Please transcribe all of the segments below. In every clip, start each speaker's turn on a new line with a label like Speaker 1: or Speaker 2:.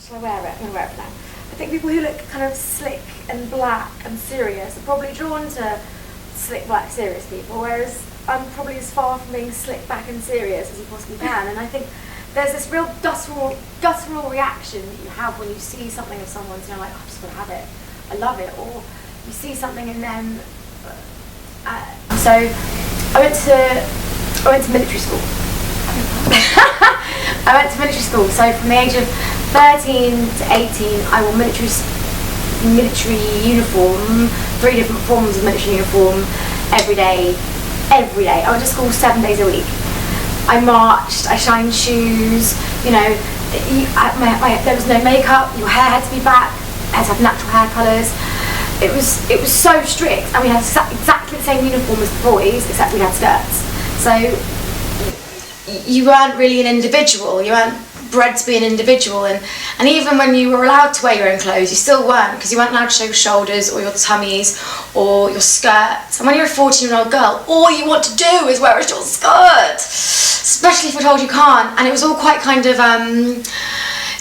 Speaker 1: Shall I wear it? I'm going to wear it for now. I think people who look kind of slick and black and serious are probably drawn to slick, black, serious people, whereas I'm probably as far from being slick, back and serious as you possibly can. And I think there's this real guttural reaction that you have when you see something of someone's and you're like, oh, I just want to have it, I love it, or you see something in them. So I went to military school. I went to military school, so from the age of 13 to 18 I wore military uniform, 3 different forms of military uniform every day. I went to school 7 days a week. I marched, I shined shoes, you know, there was no makeup, your hair had to be back, it had to have natural hair colours. It was so strict, and we had exactly the same uniform as the boys, except we had skirts. So you weren't really an individual, you weren't bred to be an individual, and even when you were allowed to wear your own clothes, you still weren't, because you weren't allowed to show your shoulders or your tummies or your skirts. And when you're a 14-year-old girl, all you want to do is wear a short skirt, especially if you're told you can't. And it was all quite kind of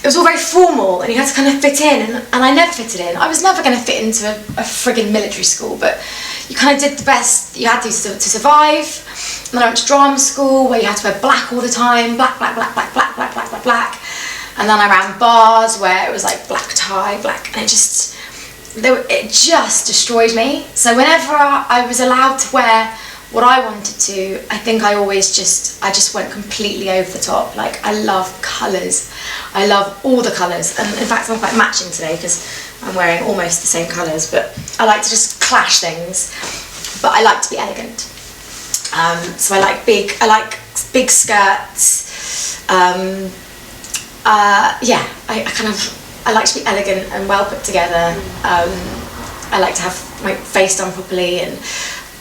Speaker 1: it was all very formal, and you had to kind of fit in, and I never fitted in. I was never going to fit into a friggin' military school, but you kind of did the best you had to survive. And then I went to drama school, where you had to wear black all the time, black. And then I ran bars where it was like black tie, black, and it just destroyed me. So whenever I was allowed to wear what I wanted to, I think I just went completely over the top. Like, I love colours. I love all the colours. And in fact, I'm quite matching today because I'm wearing almost the same colours, but I like to just clash things. But I like to be elegant. So I like big skirts. I like to be elegant and well put together. I like to have my face done properly, and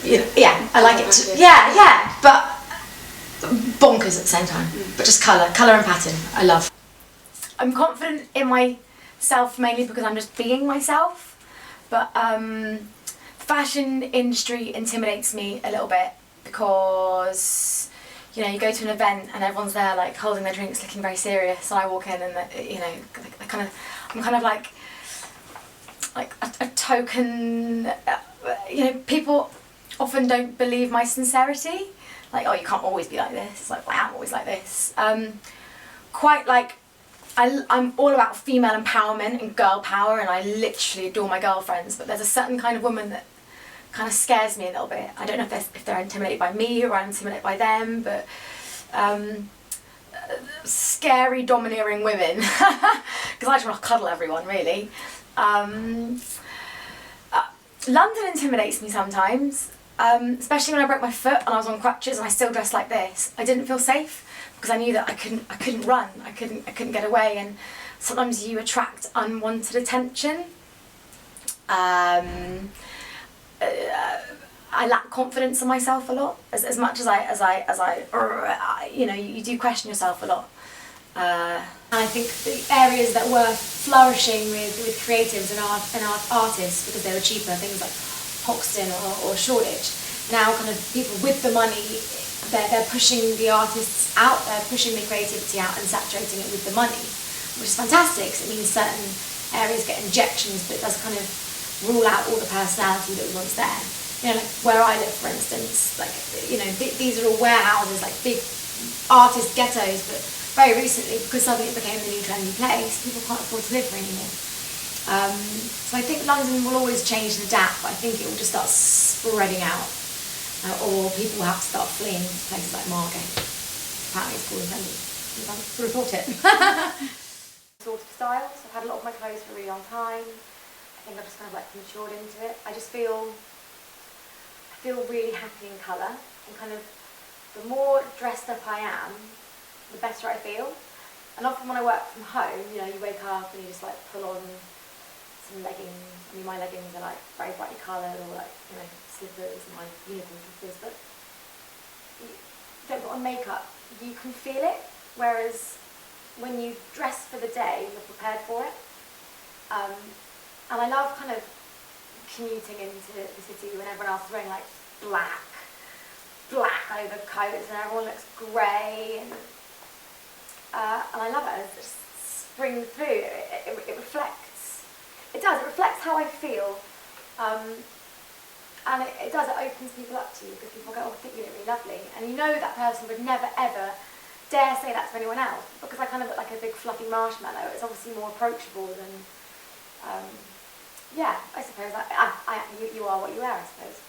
Speaker 1: I like it to, but bonkers at the same time. But just colour and pattern, I love. I'm confident in myself mainly because I'm just being myself, but fashion industry intimidates me a little bit because, you know, you go to an event and everyone's there like holding their drinks, looking very serious, and I walk in and I'm kind of like a token. People often don't believe my sincerity. Like, oh, you can't always be like this. It's like, well, I am always like this. I'm all about female empowerment and girl power, and I literally adore my girlfriends, but there's a certain kind of woman that kind of scares me a little bit. I don't know if they're intimidated by me or I'm intimidated by them, but scary, domineering women, because I just want to cuddle everyone, really. London intimidates me sometimes, especially when I broke my foot and I was on crutches and I still dressed like this. I didn't feel safe because I knew that I couldn't run, I couldn't get away, and sometimes you attract unwanted attention. I lack confidence in myself a lot, as much as you do question yourself a lot. And I think the areas that were flourishing with creatives and artists because they were cheaper, things like Hoxton or Shoreditch, now kind of people with the money, they're pushing the artists out, they're pushing the creativity out and saturating it with the money, which is fantastic because it means certain areas get injections, but it does kind of rule out all the personality that was once there. You know, like where I live, for instance, like, you know, these are all warehouses, like big artist ghettos, but very recently, because suddenly it became the new trendy place, people can't afford to live here anymore. So I think London will always change and adapt, but I think it will just start spreading out, or people will have to start fleeing places like Margate. Apparently it's called trendy. You can report it. Sort of style, so I've had a lot of my clothes for a really long time. I think I've just kind of like matured into it. I feel really happy in colour, and kind of the more dressed up I am, the better I feel. And often when I work from home, you know, you wake up and you just like pull on some leggings. I mean, my leggings are like very brightly coloured, or like, you know, slippers, my uniform slippers, but you don't put on makeup, you can feel it, whereas when you dress for the day, you're prepared for it. And I love kind of commuting into the city when everyone else is wearing like black overcoats and everyone looks grey, and I love it. It's just bring through. It reflects. It does. It reflects how I feel, and it does. It opens people up to you because people go, "Oh, I think you look really lovely," and you know that person would never ever dare say that to anyone else because I kind of look like a big fluffy marshmallow. It's obviously more approachable than. Yeah, I suppose you are what you wear, I suppose.